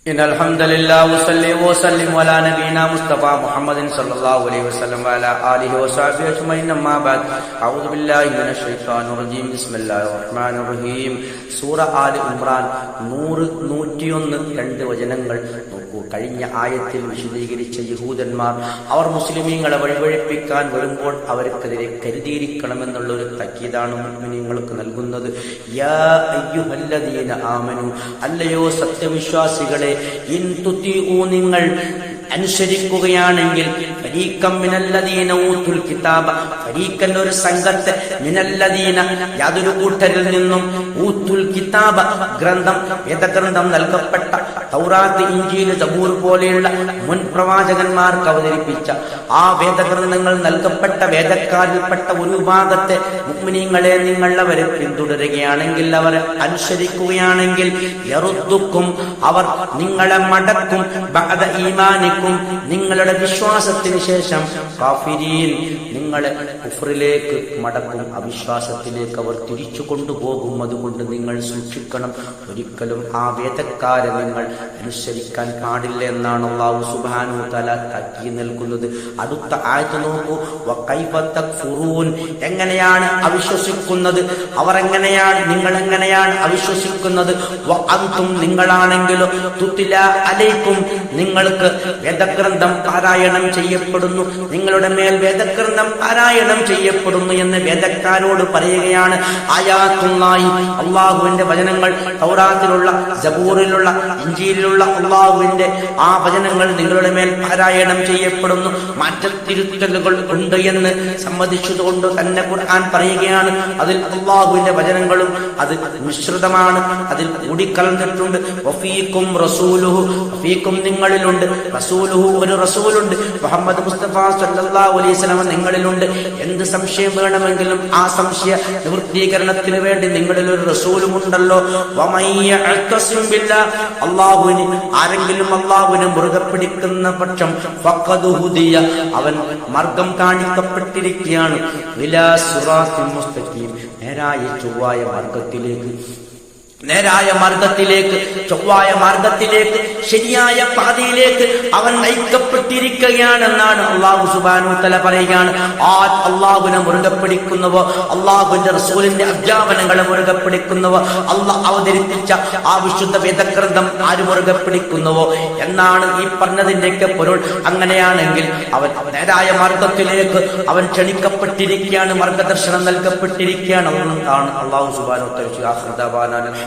إن الحمد لله وصلي وسلم على نبينا مصطفى محمد صلى الله عليه وسلم وعلى آله وصحبه أجمعين أما بعد أعوذ بالله من الشيطان الرجيم بسم الله الرحمن الرحيم സൂറ ആലി ഇമ്രാൻ 101 വചനങ്ങൾ നോക്കൂ. കഴിഞ്ഞ ആയത്തിൽ വിശദീകരിച്ച യഹൂദന്മാർ അവർ മുസ്ലിമീങ്ങളെ വഴിപഴിപ്പിക്കാൻ വരുമ്പോൾ അവർക്കെതിരെ കരുതിയിരിക്കണമെന്നുള്ള ഒരു തക്കീതാണ് മുഅ്മിനീങ്ങൾക്ക് നൽകുന്നത്. യാ അയ്യുഹല്ലദീന ആമനു, അല്ലയോ സത്യവിശ്വാസികളെ, ഇൻ തുതിഉ, നിങ്ങൾ അനുസരിക്കുകയാണെങ്കിൽ, ഫരീഖം മിനല്ലദീന ഊതുൽ കിതാബ, ഫരീഖൻ ഒരു സംഘത്തെ, മിനല്ലദീന യാതൊരു കൂട്ടരിൽ നിന്നും, ഊതുൽ കിതാബ ഗ്രന്ഥം വേദഗ്രന്ഥം നൽകപ്പെട്ട തൗറാത്ത്, ഇഞ്ചീൽ, സബൂർ പോലെയുള്ള മുൻ പ്രവാചകന്മാർക്ക് അവതരിപ്പിച്ച ആ വേദഗ്രന്ഥങ്ങൾ നൽകപ്പെട്ട വേദക്കാരിൽപ്പെട്ട ഒരു വിഭാഗത്തെ മുഅ്മിനീങ്ങളെ നിങ്ങൾ അവരെ പിന്തുടരുകയാണെങ്കിൽ, അവരെ അനുസരിക്കുകയാണെങ്കിൽ, യറുദ്ദുക്കും, അവർ നിങ്ങളെ മടക്കും, ബഅദ ഈമാനിക്കും, നിങ്ങളുടെ വിശ്വാസത്തിന് ശേഷം, കാഫിരീൻ, നിങ്ങളെ കുഫ്റിലേക്ക് മടക്കും, അവിശ്വാസത്തിലേക്ക് അവർ തിരിച്ചു കൊണ്ടുപോകും. അതുകൊണ്ട് നിങ്ങൾ സൂക്ഷിക്കണം, ഒരിക്കലും ആ വേദക്കാരെ നിങ്ങൾ അനുസരിക്കാൻ പാടില്ല എന്നാണ് അല്ലാഹു സുബ്ഹാനഹു തആല താക്കീത് നൽകുന്നത്. അടുത്ത ആയത്ത് നോക്കൂ. വകൈഫ തക്ഫുറൂൻ, എങ്ങനെയാണ് അവിശ്വസിക്കുന്നത് അവർ, എങ്ങനെയാണ് നിങ്ങൾ എങ്ങനെയാണ് അവിശ്വസിക്കുന്നത്? വഅൻതും, നിങ്ങളാണെങ്കിലോ, തുത്ല അലൈക്കും, നിങ്ങൾക്ക് വേദഗ്രന്ഥം പാരായണം ചെയ്യപ്പെടുന്നു, നിങ്ങളുടെ മേൽ വേദഗ്രന്ഥം പാരായണം ചെയ്യപ്പെടുന്നു എന്ന് വേദക്കാരോട് പറയുകയാണ്. ആയാത്തുള്ളാഹി, അള്ളാഹുവിന്റെ വചനങ്ങൾ, തൗറാത്തിലുള്ള, സബൂറിലുള്ള, ഇഞ്ചീലിലുള്ള അള്ളാഹുവിന്റെ ആ വചനങ്ങൾ നിങ്ങളുടെ മേൽ പാരായണം ചെയ്യപ്പെടുന്നു. മാറ്റത്തിരുത്തലുകൾ ഉണ്ട് എന്ന് സമ്മതിച്ചതുകൊണ്ട് തന്നെ ഖുർആൻ പറയുകയാണ്, അതിൽ അള്ളാഹുവിന്റെ വചനങ്ങളും അത് മിശ്രിതമാണ്, അതിൽ കൂടിക്കലർന്നിട്ടുണ്ട്. വഫീക്കും റസൂലുഹു, വഫീക്കും നിങ്ങളിലുണ്ട്, റസൂലുഹു ഒരു റസൂലുണ്ട്, മുഹമ്മദ് മുസ്തഫ സല്ലല്ലാഹു അലൈഹി വസല്ലം നിങ്ങളിലുണ്ട്. എന്ത് സംശയം വേണമെങ്കിലും ആ സംശയ നിവൃത്തീകരണത്തിന് വേണ്ടി നിങ്ങളിൽ ഒരു റസൂലുമുണ്ടല്ലോ. വമയ്യഅ്തസിം ബില്ലാഹ്, അല്ലാഹുവിനെ ആരെങ്കിലും അല്ലാഹുവിനെ മുറുകെ പിടിക്കുന്ന പക്ഷം, ഫഖദ് ഹുദിയ, അവൻ മാർഗം കാണിക്കപ്പെട്ടിരിക്കുകയാണ്. ഇലാ സിറാത്തിൻ മുസ്തഖീം, നേരായ ചൊവ്വായ മാർഗത്തിലേക്ക്, നേരായ മാർഗത്തിലേക്ക്, ചൊവ്വായ മാർഗത്തിലേക്ക്, ശരിയായ പാതയിലേക്ക് അവൻ നയിക്കപ്പെട്ടിരിക്കുകയാണെന്നാണ് അല്ലാഹു സുബ്ഹാനഹു തആല പറയുകയാണ്. ആ അല്ലാഹുവിനെ മുറുകെ പിടിക്കുന്നവോ, അല്ലാഹുവിന്റെ റസൂലിന്റെ അധ്യാപനങ്ങളെ മുറുകെ പിടിക്കുന്നവോ, അല്ലാഹ് അവതരിപ്പിച്ച ആ വിശുദ്ധ വേദഗ്രന്ഥം ആര് മുറുകെ പിടിക്കുന്നവോ എന്നാണ് ഈ പറഞ്ഞതിന്റെയൊക്കെ പൊരുൾ. അങ്ങനെയാണെങ്കിൽ അവൻ നേരായ മാർഗത്തിലേക്ക് അവൻ ക്ഷണിക്കപ്പെട്ടിരിക്കുകയാണ്, മാർഗദർശനം നൽകപ്പെട്ടിരിക്കുകയാണ്. അല്ലാഹു സുബ്ഹാനഹു തആല